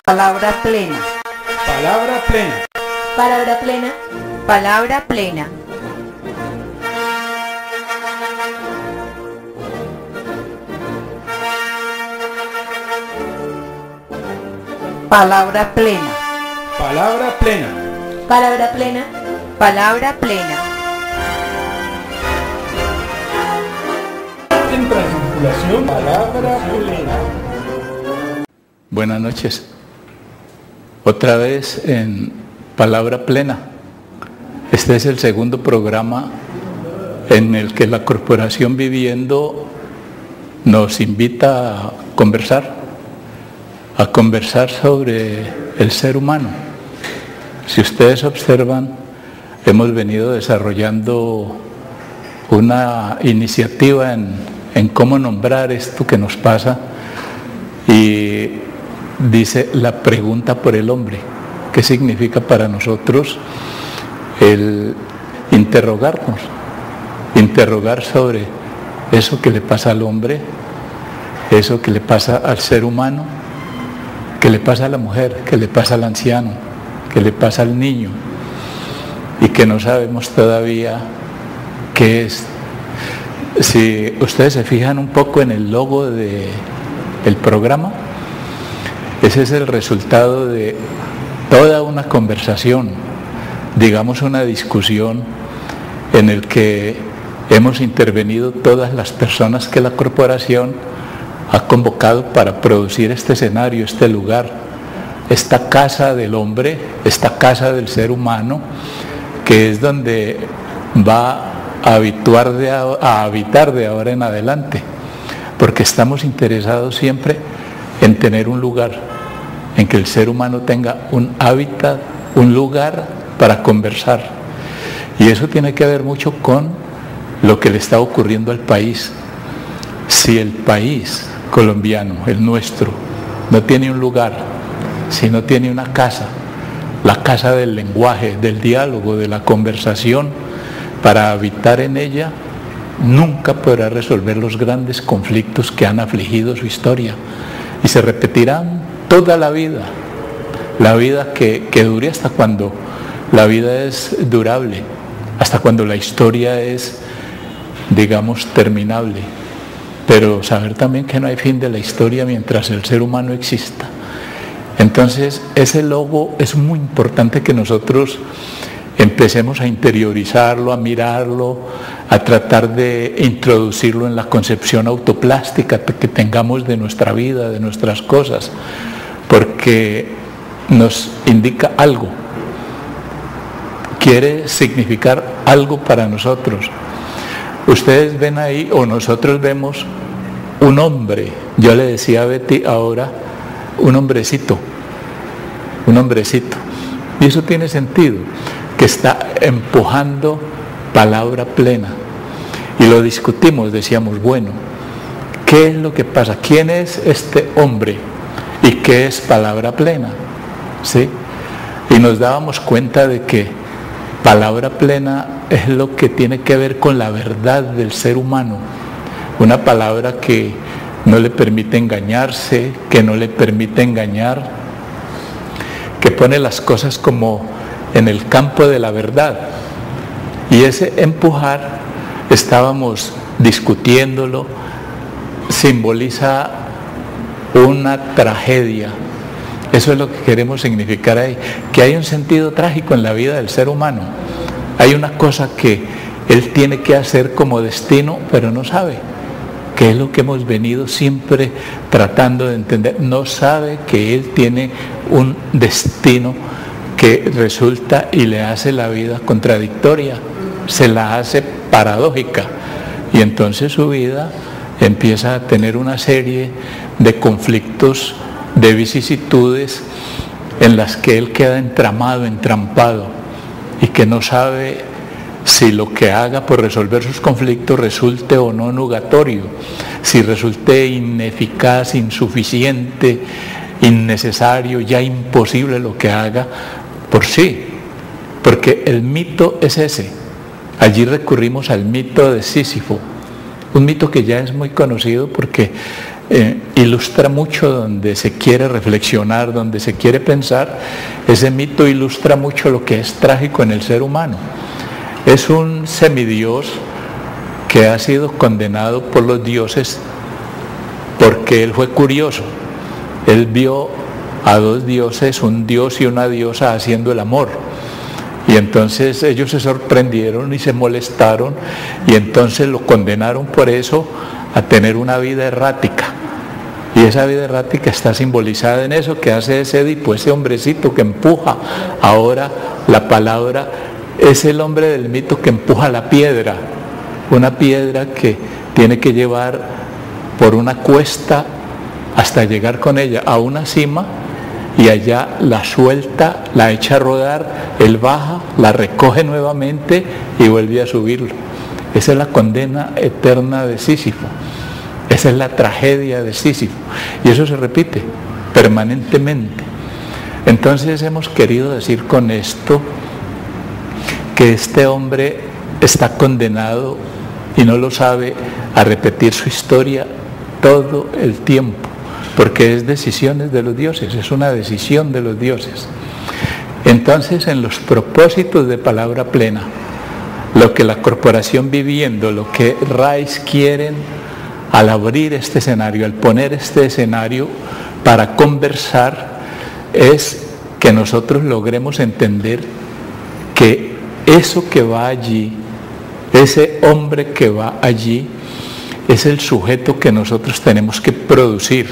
Palabra plena. Palabra plena. Palabra plena. Palabra plena. Palabra plena. Palabra plena. Palabra plena. Palabra plena. En transcirculación, palabra plena. Buenas noches. Otra vez en Palabra Plena. Este es el segundo programa en el que la Corporación Viviendo nos invita a conversar sobre el ser humano. Si ustedes observan, hemos venido desarrollando una iniciativa en cómo nombrar esto que nos pasa, y dice la pregunta por el hombre. ¿Qué significa para nosotros el interrogarnos? Interrogar sobre eso que le pasa al hombre, eso que le pasa al ser humano, que le pasa a la mujer, que le pasa al anciano, que le pasa al niño, y que no sabemos todavía qué es. Si ustedes se fijan un poco en el logo del programa, ese es el resultado de toda una conversación, digamos una discusión en el que hemos intervenido todas las personas que la corporación ha convocado para producir este escenario, este lugar, esta casa del hombre, esta casa del ser humano, que es donde va a habitar de ahora en adelante, porque estamos interesados siempre en tener un lugar, en que el ser humano tenga un hábitat, un lugar para conversar. Y eso tiene que ver mucho con lo que le está ocurriendo al país. Si el país colombiano, el nuestro, no tiene un lugar, si no tiene una casa, la casa del lenguaje, del diálogo, de la conversación, para habitar en ella, nunca podrá resolver los grandes conflictos que han afligido su historia, y se repetirán toda la vida que dure hasta cuando la vida es durable, hasta cuando la historia es, digamos, terminable. Pero saber también que no hay fin de la historia mientras el ser humano exista. Entonces, ese logo es muy importante que nosotros empecemos a interiorizarlo, a mirarlo, a tratar de introducirlo en la concepción autoplástica que tengamos de nuestra vida, de nuestras cosas, porque nos indica algo, quiere significar algo para nosotros. Ustedes ven ahí, o nosotros vemos, un hombre. Yo le decía a Betty ahora, un hombrecito, y eso tiene sentido, que está empujando palabra plena. Y lo discutimos, decíamos, bueno, ¿qué es lo que pasa? ¿Quién es este hombre? ¿Y qué es palabra plena? ¿Sí? Y nos dábamos cuenta de que palabra plena es lo que tiene que ver con la verdad del ser humano. Una palabra que no le permite engañarse, que no le permite engañar, que pone las cosas como en el campo de la verdad. Y ese empujar, estábamos discutiéndolo, simboliza una tragedia. Eso es lo que queremos significar ahí, que hay un sentido trágico en la vida del ser humano. Hay una cosa que él tiene que hacer como destino, pero no sabe, que es lo que hemos venido siempre tratando de entender. No sabe que él tiene un destino que resulta y le hace la vida contradictoria, se la hace paradójica, y entonces su vida empieza a tener una serie de conflictos, de vicisitudes en las que él queda entramado, entrampado, y que no sabe si lo que haga por resolver sus conflictos resulte o no nugatorio, si resulte ineficaz, insuficiente, innecesario, ya imposible lo que haga por sí, porque el mito es ese. Allí recurrimos al mito de Sísifo, un mito que ya es muy conocido porque ilustra mucho donde se quiere reflexionar, donde se quiere pensar. Ese mito ilustra mucho lo que es trágico en el ser humano. Es un semidios que ha sido condenado por los dioses porque él fue curioso. Él vio a dos dioses, un dios y una diosa, haciendo el amor. Y entonces ellos se sorprendieron y se molestaron, y entonces lo condenaron por eso a tener una vida errática. Y esa vida errática está simbolizada en eso que hace ese Edipo, ese hombrecito que empuja. Ahora la palabra es el hombre del mito que empuja la piedra, una piedra que tiene que llevar por una cuesta hasta llegar con ella a una cima, y allá la suelta, la echa a rodar, él baja, la recoge nuevamente y vuelve a subirlo. Esa es la condena eterna de Sísifo. Esa es la tragedia de Sísifo. Y eso se repite permanentemente. Entonces hemos querido decir con esto que este hombre está condenado, y no lo sabe, a repetir su historia todo el tiempo, porque es decisiones de los dioses, es una decisión de los dioses. Entonces, en los propósitos de Palabra Plena, lo que la Corporación Viviendo, lo que RAIS quieren al abrir este escenario, al poner este escenario para conversar, es que nosotros logremos entender que eso que va allí, ese hombre que va allí, es el sujeto que nosotros tenemos que producir,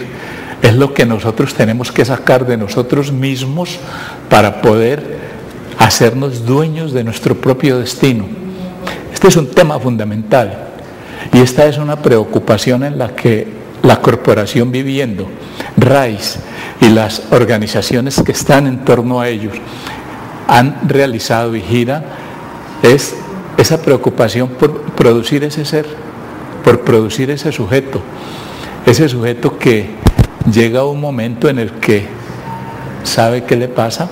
es lo que nosotros tenemos que sacar de nosotros mismos para poder hacernos dueños de nuestro propio destino. Este es un tema fundamental, y esta es una preocupación en la que la Corporación Viviendo, RAIS y las organizaciones que están en torno a ellos han realizado y giran, es esa preocupación por producir ese ser, por producir ese sujeto que llega a un momento en el que sabe qué le pasa,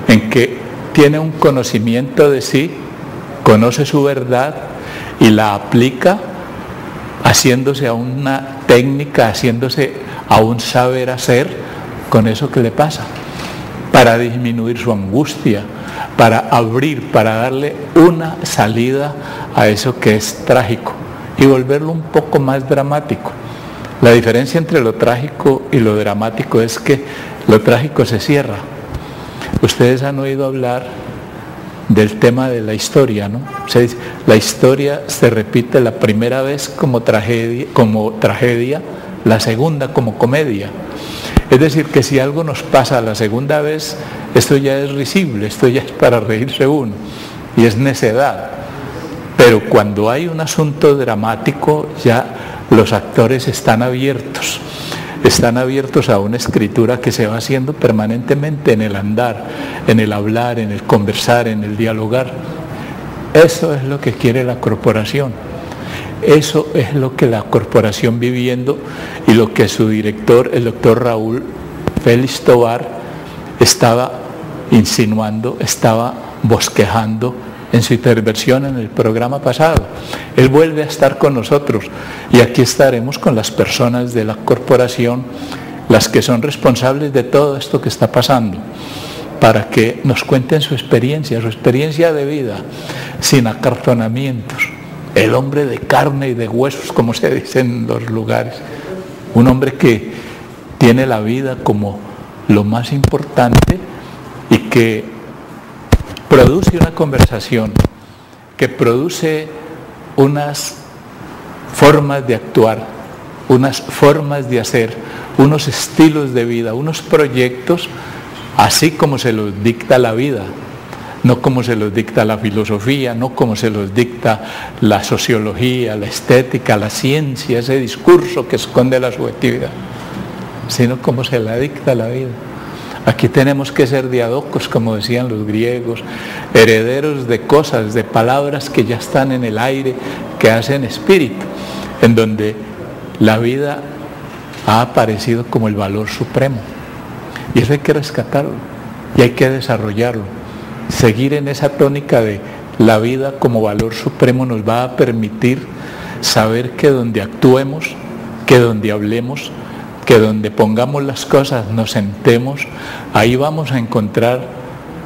en que tiene un conocimiento de sí, conoce su verdad y la aplica, haciéndose a una técnica, haciéndose a un saber hacer con eso que le pasa, para disminuir su angustia, para abrir, para darle una salida a eso que es trágico y volverlo un poco más dramático. La diferencia entre lo trágico y lo dramático es que lo trágico se cierra. Ustedes han oído hablar del tema de la historia, ¿no? La historia se repite la primera vez como tragedia, la segunda como comedia. Es decir, que si algo nos pasa la segunda vez, esto ya es risible, esto ya es para reírse uno, y es necedad. Pero cuando hay un asunto dramático, ya los actores están abiertos a una escritura que se va haciendo permanentemente en el andar, en el hablar, en el conversar, en el dialogar. Eso es lo que quiere la corporación. Eso es lo que la Corporación Viviendo y lo que su director, el doctor Raúl Félix Tovar, estaba insinuando, estaba bosquejando en su intervención en el programa pasado. Él vuelve a estar con nosotros, y aquí estaremos con las personas de la corporación, las que son responsables de todo esto que está pasando, para que nos cuenten su experiencia de vida, sin acartonamientos. El hombre de carne y de huesos, como se dice en los lugares. Un hombre que tiene la vida como lo más importante y que produce una conversación, que produce unas formas de actuar, unas formas de hacer, unos estilos de vida, unos proyectos, así como se los dicta la vida. No como se los dicta la filosofía, no como se los dicta la sociología, la estética, la ciencia, ese discurso que esconde la subjetividad, sino como se la dicta la vida. Aquí tenemos que ser diadocos, como decían los griegos, herederos de cosas, de palabras que ya están en el aire, que hacen espíritu, en donde la vida ha aparecido como el valor supremo. Y eso hay que rescatarlo y hay que desarrollarlo. Seguir en esa tónica de la vida como valor supremo nos va a permitir saber que donde actuemos que donde hablemos, que donde pongamos las cosas, nos sentemos, ahí vamos a encontrar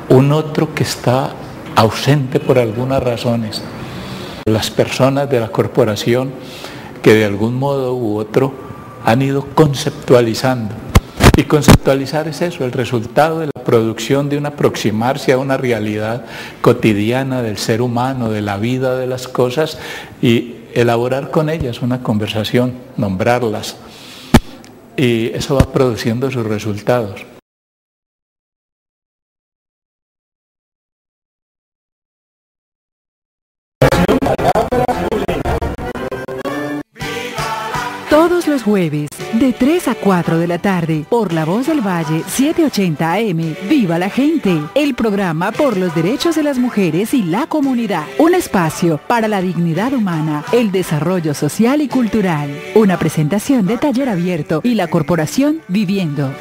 un otro que está ausente por algunas razones. Las personas de la corporación que de algún modo u otro han ido conceptualizando. Y conceptualizar es eso, el resultado de la producción de un aproximarse a una realidad cotidiana del ser humano, de la vida, de las cosas, y elaborar con ellas una conversación, nombrarlas. Y eso va produciendo sus resultados. Todos los jueves, de 3 a 4 de la tarde, por La Voz del Valle, 780 AM, Viva la Gente, el programa por los derechos de las mujeres y la comunidad. Un espacio para la dignidad humana, el desarrollo social y cultural. Una presentación de Taller Abierto y la Corporación Viviendo.